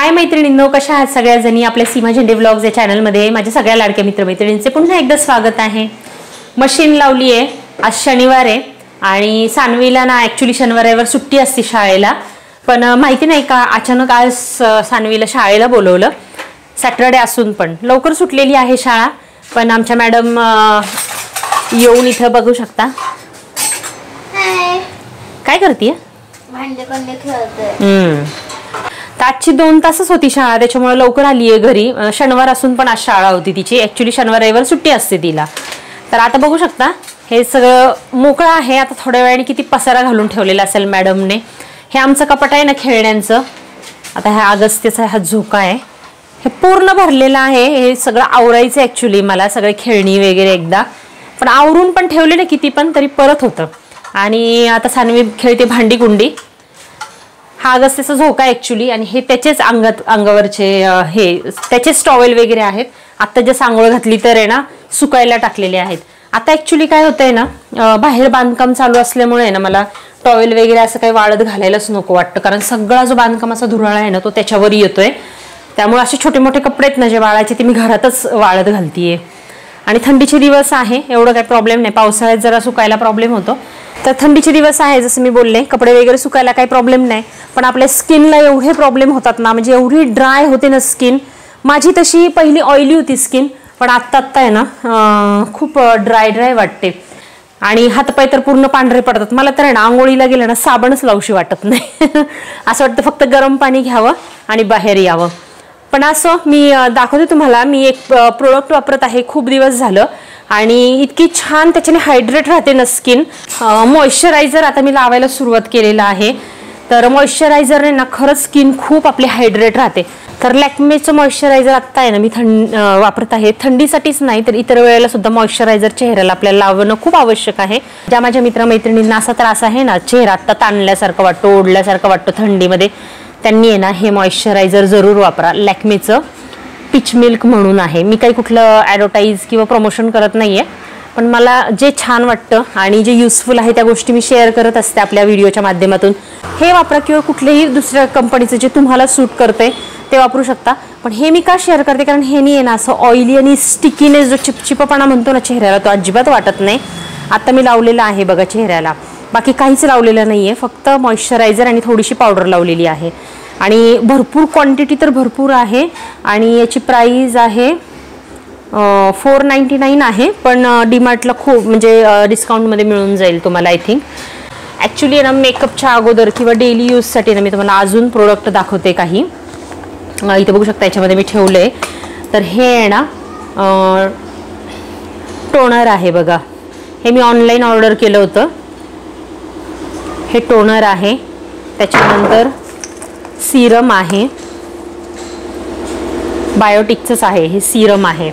हाय मैत्रिणींनो, कशा आहात सगळ्याजणी? आपल्या सीमा झेंडे व्लॉग्स या चॅनलमध्ये माझ्या सगळ्या लाडक्या मित्रमैत्रिणींचे पुन्हा एकदा स्वागत आहे. मशीन लावली आहे. आज शनिवार आहे आणि सानवीला ना ॲक्च्युली शनिवारवर सुट्टी असते शाळेला, पण माहिती नाही का अचानक आज सानवीला शाळेला बोलवलं. सॅटरडे असून पण लवकर सुटलेली आहे शाळा, पण आमच्या मॅडम येऊन इथं बघू शकता. काय करते? भांडे कोंडे खेळते. तर आजची 2 तासच होती शाळा, त्याच्यामुळे लवकर आली आहे घरी. शनिवार असून पण आज शाळा होती तिची. ॲक्च्युली शनिवार रविवार सुट्टी असते तिला. तर आता बघू शकता हे सगळं मोकळं आहे. आता थोड्या वेळाने किती पसारा घालून ठेवलेला असेल मॅडमने. हे आमचं कपाट आहे ना खेळण्यांचं. आता हा अगस्त्याचा हा झोका आहे, हे पूर्ण भरलेलं आहे. हे सगळं आवरायचं ॲक्च्युली मला, सगळे खेळणी वगैरे एकदा, पण आवरून पण ठेवले ना किती पण तरी परत होतं. आणि आता सानवी खेळते भांडी कुंडी. हा अगस्त्याचा झोका ॲक्च्युली, आणि हे त्याचेच अंगावरचे हे त्याचेच टॉवेल वगैरे आहेत. आत्ता जे सांगोळ घातली तर आहे ना सुकायला टाकलेले आहेत. आता ॲक्च्युली काय होतंय ना, बाहेर बांधकाम चालू असल्यामुळे ना मला टॉवेल वगैरे असं काही वाळत घालायलाच नको वाटतं, कारण सगळा जो बांधकामाचा धुराळा आहे ना तो त्याच्यावर येतोय. त्यामुळे असे छोटे मोठे कपडे आहेत ना जे वाळायचे ते मी घरातच वाळत घालतीये. आणि थंडीचे दिवस आहे, एवढं काही प्रॉब्लेम नाही. पावसाळ्यात जरा सुकायला प्रॉब्लेम होतो, तर थंडीचे दिवस आहे जसं मी बोलले, कपडे वगैरे सुकायला काही प्रॉब्लेम नाही. पण आपल्या स्किनला एवढे प्रॉब्लेम होतात ना, म्हणजे एवढी ड्राय होते ना स्किन. माझी तशी पहिली ऑइली होती स्किन, पण आत्ता आहे ना खूप ड्राय वाटते. आणि हातपाय तर पूर्ण पांढरे पडतात. मला तर आहे ना आंघोळीला गेलं ना साबणच लावशी वाटत नाही. असं वाटतं फक्त गरम पाणी घ्यावं आणि बाहेर यावं. पण असं मी दाखवते तुम्हाला. मी एक प्रोडक्ट वापरत आहे खूप दिवस झालं, आणि इतकी छान त्याच्याने हायड्रेट राहते ना स्किन. मॉइश्चरायझर आता मी लावायला सुरुवात केलेलं आहे. तर मॉइश्चरायझरने ना खरंच स्किन खूप आपली हायड्रेट राहते. तर लॅक्मेचं मॉइश्चरायझर आत्ता आहे ना मी वापरत आहे. थंडीसाठीच नाही तर इतर वेळेला सुद्धा मॉइश्चरायझर चेहऱ्याला आपल्याला लावणं खूप आवश्यक आहे. ज्या माझ्या मित्रमैत्रिणींना असा त्रास आहे ना, चेहरा आत्ता ताणल्यासारखं वाटतो, ओढल्यासारखं वाटतं थंडीमध्ये, त्यांनी आहे ना हे मॉइश्चरायझर जरूर वापरा. लॅक्मेचं पीच मिल्क म्हणून आहे. मी काही कुठलं ॲडव्हर्टाईज किंवा प्रमोशन करत नाही आहे, पण मला जे छान वाटतं आणि जे युजफुल आहे त्या गोष्टी मी शेअर करत असते आपल्या व्हिडिओच्या माध्यमातून. हे वापरा किंवा कुठल्याही दुसऱ्या कंपनीचं जे तुम्हाला सूट करते ते वापरू शकता. पण हे मी का शेअर करते, कारण हे नाही आहे ना असं ऑइली आणि स्टिकीनेस जो चिपचिपपणा म्हणतो ना चेहऱ्याला, तो अजिबात वाटत नाही. आता मी लावलेलं आहे बघा चेहऱ्याला, बाकी काहीच लावलेलं नाही आहे, फक्त मॉइश्चरायझर आणि थोडीशी पावडर लावलेली आहे. आणि भरपूर क्वांटिटी तर भरपूर आहे, आणि याची प्राईज आहे 499 आहे. पण डीमार्टला खूप म्हणजे डिस्काउंटमध्ये मिळून जाईल तुम्हाला आय थिंक. ॲक्च्युली ना मेकअपच्या अगोदर किंवा डेली यूजसाठी ना मी तुम्हाला अजून प्रोडक्ट दाखवते काही. इथे बघू शकता याच्यामध्ये मी ठेवलं आहे. तर हे आहे ना टोनर आहे बघा. हे मी ऑनलाईन ऑर्डर केलं होतं. हे टोनर आहे. त्याच्यानंतर सिरम आहे, बायोटिकचंच आहे हे सिरम आहे.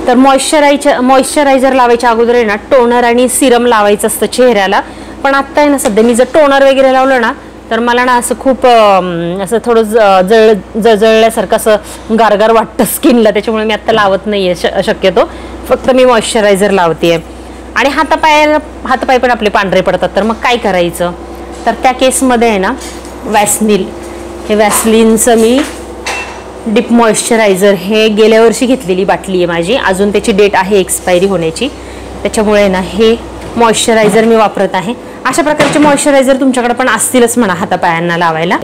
तर मॉइश्चरायझर लावायच्या अगोदर आहे ना टोनर आणि सिरम लावायचं असतं चेहऱ्याला. पण आत्ता आहे ना सध्या मी जर टोनर वगैरे लावलं ना तर मला ना असं खूप असं थोडं जळजळल्यासारखं असं गारगार वाटतं स्किनला, त्याच्यामुळे मी आत्ता लावत नाही आहे शक्यतो. फक्त मी मॉइश्चरायझर लावते आहे. आणि हातपाय पण आपले पांढरे पडतात, तर मग काय करायचं? तर त्या केसमध्ये आहे ना वॅसलीन, हे वॅसलीनचं मी डीप मॉइश्चरायझर हे गेल्या वर्षी घेतलेली बाटली आहे माझी, अजून त्याची डेट आहे एक्सपायरी होण्याची. त्याच्यामुळे ना हे मॉइश्चरायझर मी वापरत आहे. अशा प्रकारचे मॉइश्चरायझर तुमच्याकडे पण असतीलच म्हणा हातापायांना लावायला.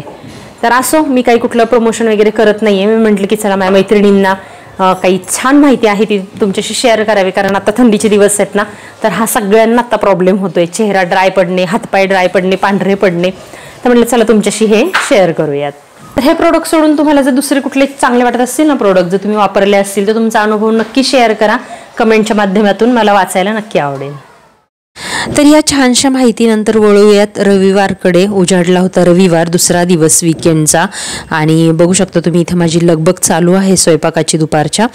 तर असो, मी काही कुठलं प्रमोशन वगैरे करत नाही आहे. मी म्हटलं की चला माझ्या मैत्रिणींना काही छान माहिती आहे ती तुमच्याशी शेअर करावी, कारण आता थंडीचे दिवस आहेत ना, तर हा सगळ्यांना आता प्रॉब्लेम होतोय. चेहरा ड्राय पडणे, हातपाय ड्राय पडणे, पांढरे पडणे. तर म्हटलं चला तुमच्याशी हे शेअर करूयात. तर हे प्रोडक्ट सोडून तुम्हाला जर दुसरे कुठले चांगले वाटत असतील ना प्रोडक्ट, जर तुम्ही वापरले असतील तर तुमचा अनुभव नक्की शेअर करा कमेंटच्या माध्यमातून. मला वाचायला नक्की आवडेल. तर या छानशा माहितीनंतर वळूयात रविवारकडे. उजाडला होता रविवार, दुसरा दिवस वीकेंडचा, आणि बघू शकता तुम्ही इथे माझी लगबग चालू आहे स्वयंपाकाची दुपारच्या.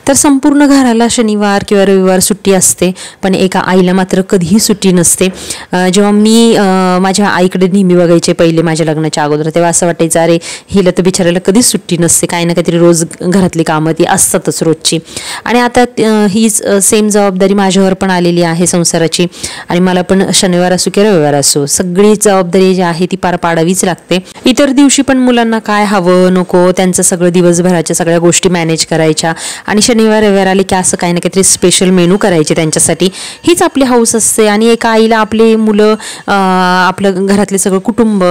तर संपूर्ण घराला शनिवार किंवा रविवार सुट्टी असते, पण एका आईला मात्र कधीही सुट्टी नसते. जेव्हा मी माझ्या आईकडे नेहमी बघायचे पहिले माझ्या लग्नाच्या अगोदर, तेव्हा असं वाटायचं अरे हिला तर बिचारायला कधीच सुट्टी नसते, काही ना काहीतरी रोज घरातली कामं ती असतातच रोजची. आणि आता हीच सेम जबाबदारी माझ्यावर पण आलेली आहे संसाराची. आणि मला पण शनिवार असो की रविवार असो सगळी जबाबदारी जी आहे ती पार पाडावीच लागते. इतर दिवशी पण मुलांना काय हवं नको त्यांचं सगळं दिवसभराच्या सगळ्या गोष्टी मॅनेज करायच्या आणि शनिवार रविवार आले की असं काही ना काहीतरी स्पेशल मेनू करायचे त्यांच्यासाठी. हीच आपली हौस असते. आणि एका आईला आपली मुलं आपलं घरातले सगळं कुटुंब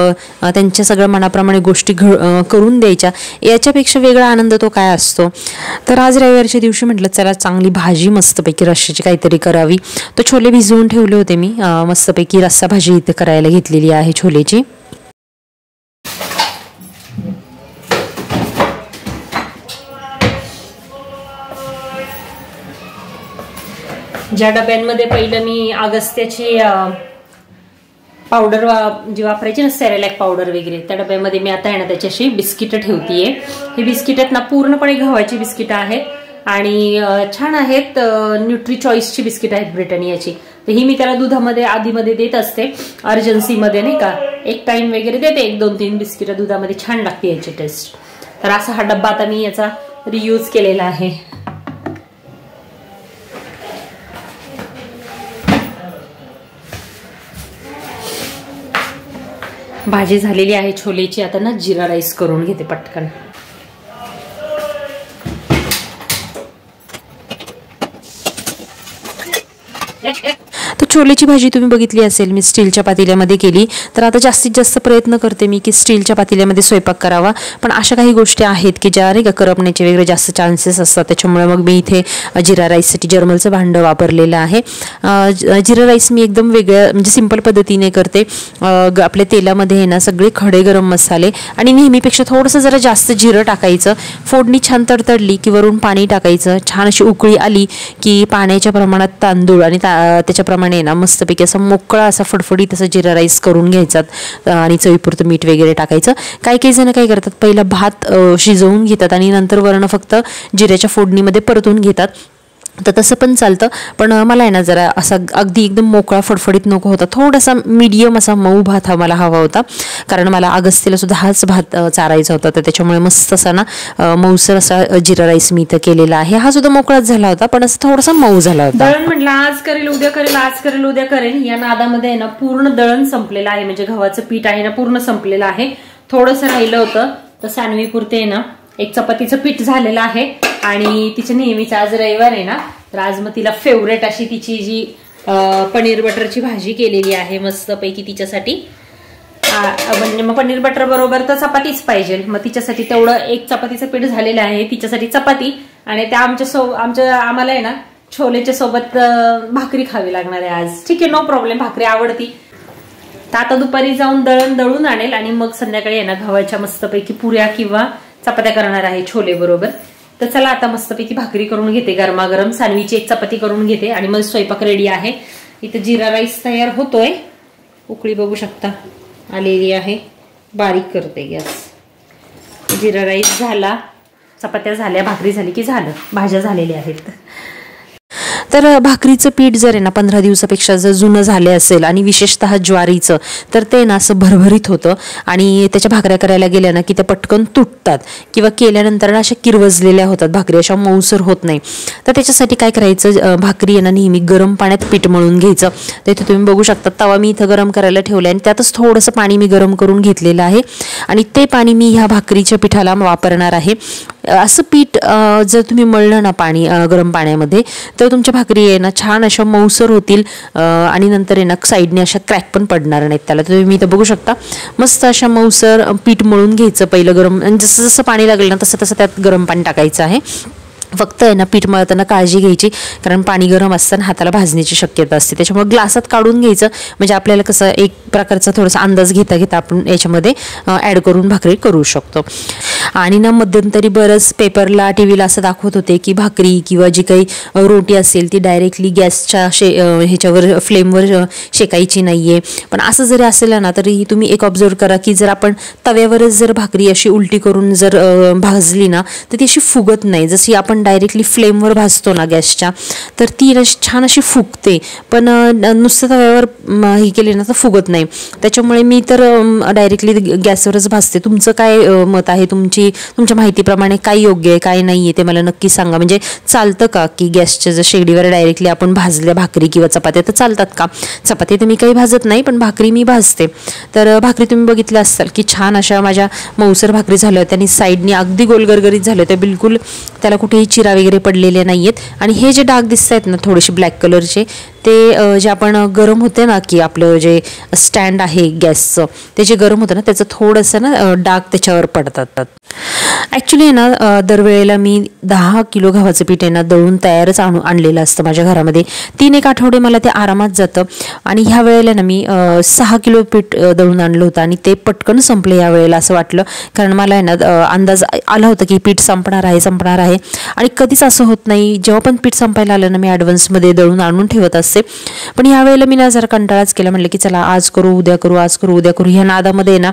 त्यांच्या सगळ्या मनाप्रमाणे गोष्टी करून द्यायच्या, याच्यापेक्षा वेगळा आनंद तो काय असतो. तर आज रविवारच्या दिवशी म्हटलं चला चांगली भाजी मस्तपैकी रश्श्याची काहीतरी करावी. तर छोले भिजवून ठेवले होते मी, मस्तपैकी रस्सा भाजी इथे करायला घेतलेली आहे छोलेची. ज्या डब्यांमध्ये पहिलं मी अगस्त्याची पावडर जी वापरायची ना सेरेलॅक पावडर वगैरे, त्या डब्यामध्ये मी आता आहे ना त्याच्याशी बिस्किटं ठेवतीये. ही बिस्किट आहेत ना पूर्णपणे गव्हाची बिस्किटं आहेत आणि छान आहेत. न्यूट्री चॉईसची बिस्किट आहेत ब्रिटानियाची. तर ही मी त्याला दुधामध्ये आधीमध्ये देत असते अर्जन्सीमध्ये नाही का, एक टाइम वगैरे देते 1-2-3 बिस्किटं दुधामध्ये, छान लागते याची टेस्ट. तर असा हा डब्बा आता मी याचा रियूज केलेला आहे. भाजी झालेली आहे छोलेची. आता ना जिरा राईस करून घेते पटकन. तर छोलेची भाजी तुम्ही बघितली असेल मी स्टीलच्या पातेल्यामध्ये केली. तर आता जास्तीत जास्त प्रयत्न करते मी की स्टीलच्या पातेल्यामध्ये स्वयंपाक करावा, पण अशा काही गोष्टी आहेत की ज्या नाही का करपण्याचे वगैरे जास्त चान्सेस असतात. त्याच्यामुळे मग मी इथे जिरा राईससाठी जर्मलचं भांडं वापरलेलं आहे. जिरा राईस मी एकदम वेगळ्या म्हणजे सिंपल पद्धतीने करते. आपल्या तेलामध्ये आहे ना सगळे खडे गरम मसाले आणि नेहमीपेक्षा थोडंसं जरा जास्त जिरं टाकायचं. फोडणी छान तडतडली की वरून पाणी टाकायचं. छान अशी उकळी आली की पाण्याच्या प्रमाणात तांदूळ आणि त्याच्याप्रमाणे ना मस्तपैकी असा मोकळा असा फडफडीत असा जिरा राईस करून घ्यायचा आणि चवीपुरतं मीठ वगैरे टाकायचं. काही जण काय करतात पहिला भात शिजवून घेतात आणि नंतर वरण फक्त जिऱ्याच्या फोडणीमध्ये परतून घेतात. तर तसं पण चालतं, पण मला आहे ना जरा असा अगदी एकदम मोकळा फडफडीत नको होता. थोडासा मीडियम असा मऊ भात मला हवा होता, कारण मला अगस्तीला सुद्धा हाच भात चारायचा होता. तर त्याच्यामुळे मस्त असा ना मऊसर असा जिरा राईस मी इथं केलेला आहे. हा सुद्धा मोकळाच झाला होता पण असं थोडासा मऊ झाला होता. दळण म्हटलं आज करेल उद्या करेल, आज करेल उद्या करेल, या नादामध्ये आहे ना पूर्ण दळण संपलेलं आहे. म्हणजे गव्हाचं पीठ आहे ना पूर्ण संपलेलं आहे. थोडंसं राहिलं होतं तर सानवी पुरते आहे ना एक चपातीचं पीठ झालेलं आहे आणि तिच्या नेहमीच आज रविवार आहे ना, तर आज मग तिला फेवरेट अशी तिची जी पनीर बटरची भाजी केलेली आहे मस्तपैकी तिच्यासाठी. म्हणजे मग पनीर बटर बरोबर तर चपातीच पाहिजे. मग तिच्यासाठी तेवढं एक चपातीचं पीठ झालेलं आहे, तिच्यासाठी चपाती. आणि त्या आम्हाला आहे ना छोलेच्या सोबत भाकरी खावी लागणार आहे आज. ठीक आहे, नो प्रॉब्लेम, भाकरी आवडती. तर आता दुपारी जाऊन दळून आणेल आणि मग संध्याकाळी आहे ना गव्हाच्या मस्तपैकी पुऱ्या किंवा चपात्या करणार आहे छोले बरोबर. तर चला आता मस्तपैकी भाकरी करून घेते गरमागरम. सानवीची एक चपाती करून घेते आणि मग स्वयंपाक रेडी आहे. इथं जिरा राईस तयार होतोय. उकळी बघू शकता आलेली आहे. बारीक करते गॅस. जिरा राईस झाला, चपात्या झाल्या, भाकरी झाली की झालं. भाज्या झालेल्या आहेत. तर भाकरीचं पीठ जर आहे ना 15 दिवसापेक्षा जर जुनं झाले असेल आणि विशेषतः ज्वारीचं, तर ते ना असं भरभरीत होतं आणि त्याच्या भाकऱ्या करायला गेल्या ना की त्या पटकन तुटतात किंवा केल्यानंतर ना अशा किरवजलेल्या होतात भाकरी, अशा मऊसर होत नाही. तर त्याच्यासाठी काय करायचं, भाकरी आहे ना नेहमी गरम पाण्यात पीठ मळून घ्यायचं. तर इथे तुम्ही बघू शकता तवा मी इथं गरम करायला ठेवला आणि त्यातच थोडंसं पाणी मी गरम करून घेतलेलं आहे आणि ते पाणी मी ह्या भाकरीच्या पिठाला वापरणार आहे. असं पीठ जर तुम्ही मळलं ना गरम पाण्यामध्ये, तर तुमच्या भाकरी आहे ना छान अशा मऊसर होतील आणि नंतर आहे ना साईडने अशा क्रॅक पण पडणार नाहीत त्याला. तर तुम्ही इथं बघू शकता मस्त अशा मऊसर पीठ मळून घ्यायचं पहिलं गरम, आणि जसं जसं पाणी लागेल ना तसं तसं त्यात गरम पाणी टाकायचं आहे. फक्त आहे ना पीठ मळताना काळजी घ्यायची, कारण पाणी गरम असताना हाताला भाजण्याची शक्यता असते. त्याच्यामुळे ग्लासात काढून घ्यायचं, म्हणजे आपल्याला कसं एक प्रकारचा थोडासा अंदाज घेता घेता आपण याच्यामध्ये ॲड करून भाकरी करू शकतो. आणि ना मध्यंतरी बरंच पेपरला टीव्हीला असं दाखवत होते की भाकरी किंवा जी काही रोटी असेल ती डायरेक्टली गॅसच्या ह्याच्यावर फ्लेमवर शेकायची नाहीये. पण असं जरी असेल ना तरी तुम्ही एक ऑब्झर्व करा की जर आपण तव्यावरच जर भाकरी अशी उलटी करून जर भाजली ना तर ती अशी फुगत नाही. जशी आपण डायरेक्टली फ्लेमवर भाजतो ना गॅसच्या, तर ती छान अशी फुगते. पण नुसतं तव्यावर हे केले ना तर फुगत नाही. त्याच्यामुळे मी तर डायरेक्टली गॅसवरच भाजते. तुमचं काय मत आहे, तुमच्या माहितीप्रमाणे काय योग्य आहे काय नाही आहे ते मला नक्की सांगा. म्हणजे चालतं का की गॅसच्या जर शेगडीवर डायरेक्टली आपण भाजल्या भाकरी किंवा चपात्या तर चालतात का? चपाती तर मी काही भाजत नाही, पण भाकरी मी भाजते. तर भाकरी तुम्ही बघितल्या असाल की छान अशा माझ्या मऊसर भाकरी झाल्या होत्या आणि साईडनी अगदी गोलगरगरीत झाल्या होत्या, बिलकुल त्याला कुठेही चिरा वगैरे पडलेले नाही आहेत. आणि हे जे डाग दिसत आहेत ना थोडेसे ब्लॅक कलरचे, ते जे आपण गरम होते ना की आपलं जे स्टँड आहे गॅसचं ते जे गरम होतं ना त्याचं थोडंसं ना डाग त्याच्यावर पडतात. ॲक्च्युली आहे ना दरवेळेला मी 10 किलो गव्हाचं पीठ आहे ना दळून तयारच आणलेलं असतं माझ्या घरामध्ये. 3-1 आठवडे मला ते आरामात जातं. आणि ह्या वेळेला ना मी 6 किलो पीठ दळून आणलं होतं आणि ते पटकन संपलं या वेळेला असं वाटलं, कारण मला आहे ना अंदाज आला होता की पीठ संपणार आहे. आणि कधीच असं होत नाही, जेव्हा पण पीठ संपायला आलं ना मी ॲडव्हान्समध्ये दळून आणून ठेवत असते. पण ह्या वेळेला मी ना जरा कंटाळाच केला, म्हटलं की चला आज करू उद्या करू ह्या नादामध्ये ना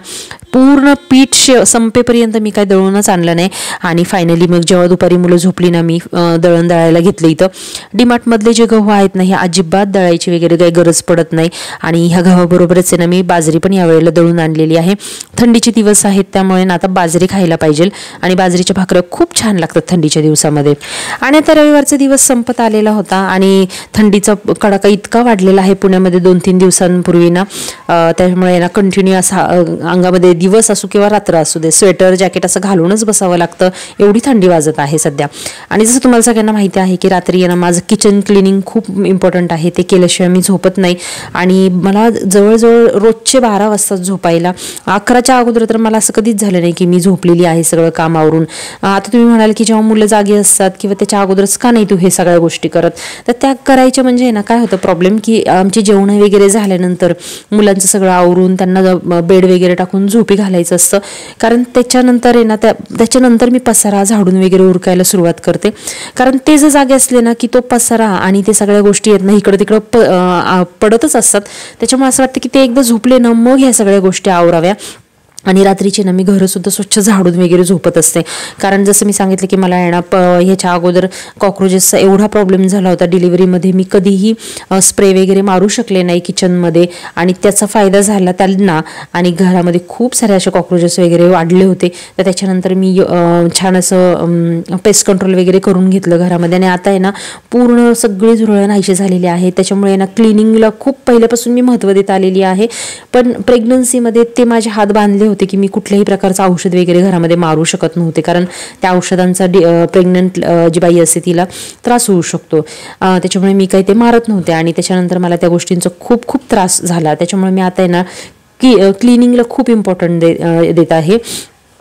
पूर्ण पीठ संपेपर्यंत मी काय दळूनच आणलं नाही. आणि फायनली मग जेव्हा दुपारी मुलं झोपली ना मी दळण दळायला घेतलं. इथं डीमार्टमधले जे गहू आहेत ना हे अजिबात दळायची वगैरे काही गरज पडत नाही. आणि ह्या गव्हाबरोबरच आहे ना मी बाजरी पण यावेळेला दळून आणलेली आहे. थंडीचे दिवस आहेत त्यामुळे ना आता बाजरी खायला पाहिजे आणि बाजरीच्या भाकऱ्या खूप छान लागतात थंडीच्या दिवसामध्ये. आणि आता रविवारचा दिवस संपत आलेला होता आणि थंडीचा कडाका इतका वाढलेला आहे पुण्यामध्ये 2-3 दिवसांपूर्वी ना, त्यामुळे ना कंटिन्यू असा अंगामध्ये दिवस असो किंवा रात्र असू दे स्वेटर जॅकेट असं घालूनच बसावं लागतं, एवढी थंडी वाजत आहे सध्या. आणि जसं तुम्हाला सगळ्यांना माहिती आहे की रात्री ना माझं किचन क्लिनिंग खूप इम्पॉर्टंट आहे, ते केल्याशिवाय मी झोपत नाही. आणि मला जवळजवळ रोजचे 12 वाजता झोपायला. 11च्या अगोदर तर मला असं कधीच झालं नाही की मी झोपलेली आहे सगळं कामावरून. आता तुम्ही म्हणाल की जेव्हा मुलं जागी असतात किंवा त्याच्या अगोदरच का नाही तू हे सगळ्या गोष्टी करत, तर त्या करायच्या म्हणजे ना काय होतं प्रॉब्लेम की आमची जेवणं वगैरे झाल्यानंतर मुलांचं सगळं आवरून त्यांना बेड वगैरे टाकून झोपी घालायचं असतं. कारण त्याच्यानंतर आहे ना त्याच्यानंतर मी पसारा झाडून वगैरे उरकायला सुरुवात करते. कारण ते जर जागे असले ना की तो पसारा आणि ते सगळ्या गोष्टी आहेत ना इकडं तिकडं पडतच असतात. त्याच्यामुळे असं वाटतं की ते एकदा झोपले ना मग ह्या सगळ्या गोष्टी आवराव्या. आणि रात्रीची ना मी घरंसुद्धा स्वच्छ झाडून वगैरे झोपत असते. कारण जसं मी सांगितलं की मला आहे ना ह्याच्या अगोदर कॉक्रोचेसचा एवढा प्रॉब्लेम झाला होता डिलिव्हरीमध्ये, मी कधीही स्प्रे वगैरे मारू शकले नाही किचनमध्ये आणि त्याचा फायदा झाला त्यांना. आणि घरामध्ये खूप सारे असे कॉक्रोचेस वगैरे वाढले होते, तर त्याच्यानंतर मी छान असं पेस्ट कंट्रोल वगैरे करून घेतलं घरामध्ये. आणि आता आहे ना पूर्ण सगळी झुरळं नाहीशी झालेली आहे. त्याच्यामुळे ना क्लिनिंगला खूप पहिल्यापासून मी महत्त्व देत आलेली आहे. पण प्रेग्नन्सीमध्ये ते माझे हात बांधले होते की मी कुठल्याही प्रकारचं औषध वगैरे घरामध्ये मारू शकत नव्हते, कारण त्या औषधांचा प्रेग्नंट जी बाई असते तिला त्रास होऊ शकतो. त्याच्यामुळे मी काही ते मारत नव्हते आणि त्याच्यानंतर मला त्या गोष्टींचा खूप खूप त्रास झाला. त्याच्यामुळे मी आता आहे ना क्लिनिंगला खूप इम्पॉर्टंट देत आहे.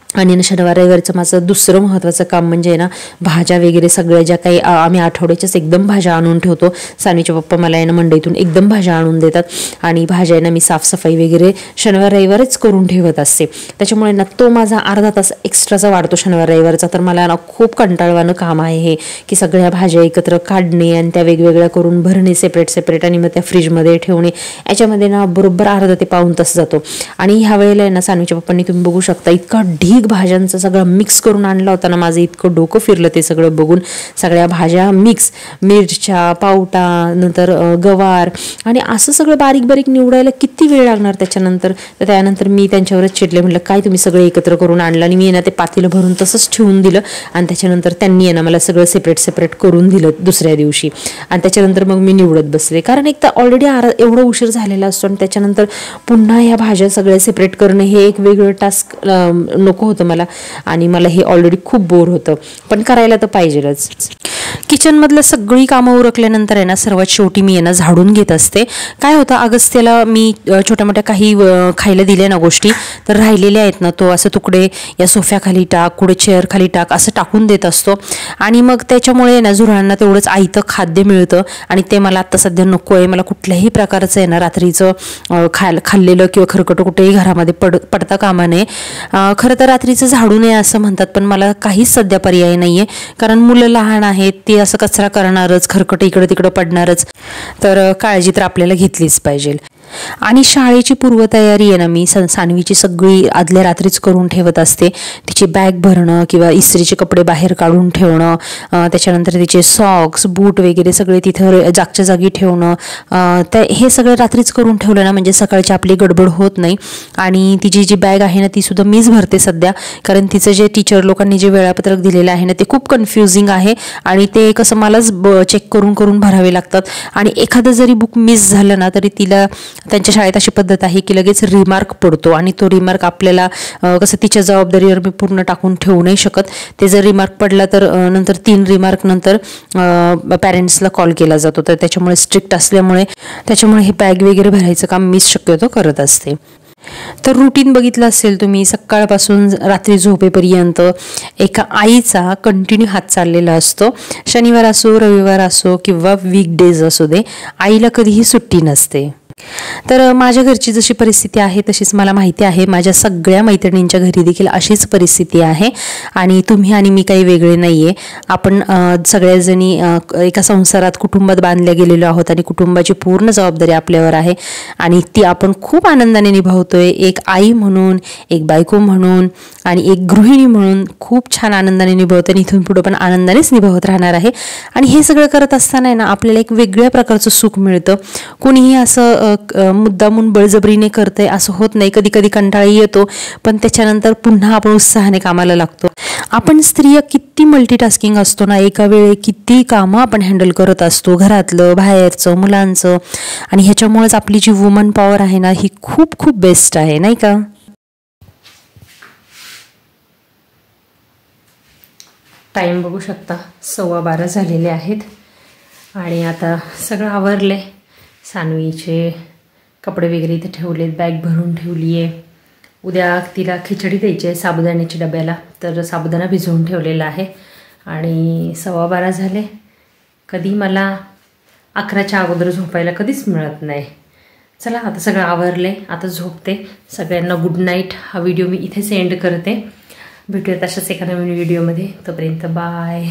आणि शनिवार रविवारचं माझं दुसरं महत्त्वाचं काम म्हणजे ना भाज्या वगैरे सगळ्या ज्या काही आम्ही आठवड्याच्याच एकदम भाज्या आणून ठेवतो. सानवीचे पप्पा मला आहे ना मंडईतून एकदम भाज्या आणून देतात आणि भाज्या ना मी साफसफाई वगैरे शनिवार रविवारच करून ठेवत असते. त्याच्यामुळे ना तो माझा अर्धा तास एक्स्ट्राचा वाढतो शनिवार रविवारचा. तर मला ना खूप कंटाळवाणं काम आहे हे की सगळ्या भाज्या एकत्र काढणे आणि त्या वेगवेगळ्या करून भरणे सेपरेट आणि मग त्या फ्रीजमध्ये ठेवणे, याच्यामध्ये ना बरोबर अर्धा ते पाऊण तास जातो. आणि ह्या वेळेला आहे ना सानवीच्या पप्पांनी तुम्ही बघू शकता इतका ढीग भाज्यांचं सगळं मिक्स करून आणला होता ना, माझं इतकं डोकं फिरलं ते सगळं बघून. सगळ्या भाज्या मिक्स, मिरच्या, पावटा, नंतर गवार आणि असं सगळं बारीक बारीक निवडायला किती वेळ लागणार त्याच्यानंतर. तर त्यानंतर मी त्यांच्यावरच चिडले, म्हटलं काय तुम्ही सगळं एकत्र करून आणलं. आणि मी ना ते पातेलं भरून तसंच ठेवून दिलं आणि त्याच्यानंतर त्यांनी ना मला सगळं सेपरेट करून दिलं दुसऱ्या दिवशी. आणि त्याच्यानंतर मग मी निवडत बसले, कारण एक तर ऑलरेडी एवढा उशीर झालेला असतो आणि त्याच्यानंतर पुन्हा ह्या भाज्या सगळ्या सेपरेट करणं हे एक वेगळं टास्क नको होतं मला. आणि मला हे ऑलरेडी खूप बोर होतं, पण करायला तर पाहिजेच. किचनमधलं सगळी कामं उरकल्यानंतर आहे ना सर्वात शेवटी मी ना झाडून घेत असते. काय होतं अगस्त्याला मी छोट्या मोठ्या काही खायला दिल्या ना गोष्टी तर राहिलेल्या आहेत ना, तो असं तुकडे या सोफ्याखाली टाक, कुठे चेअर खाली टाक असं टाकून देत असतो. आणि मग त्याच्यामुळे ना झुरळांना तेवढंच आयतं खाद्य मिळतं आणि ते मला आत्ता सध्या नको आहे. मला कुठल्याही प्रकारचं आहे ना रात्रीचं खाल्लेलं किंवा खरकटं कुठेही घरामध्ये पडता कामा नये. खरं तर रात्रीचं झाडू नये असं म्हणतात, पण मला काहीच सध्या पर्याय नाही आहे, कारण मुलं लहान आहेत, ते असं कचरा करणारच, खरकटं इकडं तिकडं पडणारच. तर काळजी तर आपल्याला घेतलीच पाहिजे. आणि शाळेची पूर्वतयारी आहे ना, मी सानवीची सगळी आदल्या रात्रीच करून ठेवत असते. तिची बॅग भरणं किंवा इस्त्रीचे कपडे बाहेर काढून ठेवणं, त्याच्यानंतर तिचे सॉक्स बूट वगैरे सगळे तिथं जागच्या जागी ठेवणं, हे सगळं रात्रीच करून ठेवलं ना म्हणजे सकाळची आपली गडबड होत नाही. आणि तिची जी बॅग आहे ना ती सुद्धा मीच भरते सध्या, कारण तिचं जे टीचर लोकांनी जे वेळापत्रक दिलेलं आहे ना ते खूप कन्फ्युजिंग आहे आणि ते कसं मलाच चेक करून करून भरावे लागतात. आणि एखादं जरी बुक मिस झालं ना तरी तिला त्यांच्या शाळेत अशी पद्धत आहे की लगेच रिमार्क पडतो आणि तो रिमार्क आपल्याला कसं तिच्या जबाबदारीवर मी पूर्ण टाकून ठेवू नाही शकत. ते जर रिमार्क पडला तर नंतर 3 रिमार्क नंतर पॅरेंट्सला कॉल केला जातो. तर त्याच्यामुळे स्ट्रिक्ट असल्यामुळे हे बॅग वगैरे भरायचं काम मीच शक्यतो करत असते. तर रुटीन बघितलं असेल तुम्ही, सकाळपासून रात्री झोपेपर्यंत एका आईचा कंटिन्यू हात चाललेला असतो. शनिवार असो, रविवार असो किंवा वीकडेज असू दे, आईला कधीही सुट्टी नसते. तर माझ्या घरची जशी परिस्थिती आहे तशीच मला माहिती आहे माझ्या सगळ्या मैत्रिणींच्या घरी देखील अशीच परिस्थिती आहे. आणि तुम्ही आणि मी काही वेगळे नाही आहे. आपण सगळ्याजणी एका संसारात कुटुंबात बांधल्या गेलेलो आहोत आणि कुटुंबाची पूर्ण जबाबदारी आपल्यावर आहे आणि ती आपण खूप आनंदाने निभावतोय. एक आई म्हणून, एक बायको म्हणून आणि एक गृहिणी म्हणून खूप छान आनंदाने निभावते आणि इथून पुढे पण आनंदानेच निभावत राहणार आहे. आणि हे सगळं करत असताना ना आपल्याला एक वेगळ्या प्रकारचं सुख मिळतं. कोणीही असं मुद्दामून बळजबरीने करतंय असं होत नाही. कधी कधी कंटाळा येतो, पण त्याच्यानंतर पुन्हा आपण उत्साहाने कामाला लागतो. आपण स्त्रिया किती मल्टीटास्किंग असतो ना, एका वेळी किती कामं आपण हँडल करत असतो, घरातलं, बाहेरचं, मुलांचं. आणि ह्याच्यामुळेच आपली जी वुमन पॉवर आहे ना ही खूप खूप बेस्ट आहे, नाही का? टाईम बघू शकता, 12:15 झालेले आहेत आणि आता सगळं आवरले. सानवीचे कपडे वगैरे इथे ठेवलेत, बॅग भरून ठेवली आहे. उद्या तिला खिचडी द्यायची आहे साबुदाण्याची डब्याला, तर साबुदाणा भिजवून ठेवलेला आहे. आणि 12:15 झाले. कधी मला 11च्या अगोदर झोपायला कधीच मिळत नाही. चला आता सगळं आवरले, आता झोपते. सगळ्यांना गुड नाईट. हा व्हिडिओ मी इथेच एंड करते. भेटूयात अशाच एका नवीन व्हिडिओमध्ये. तोपर्यंत बाय.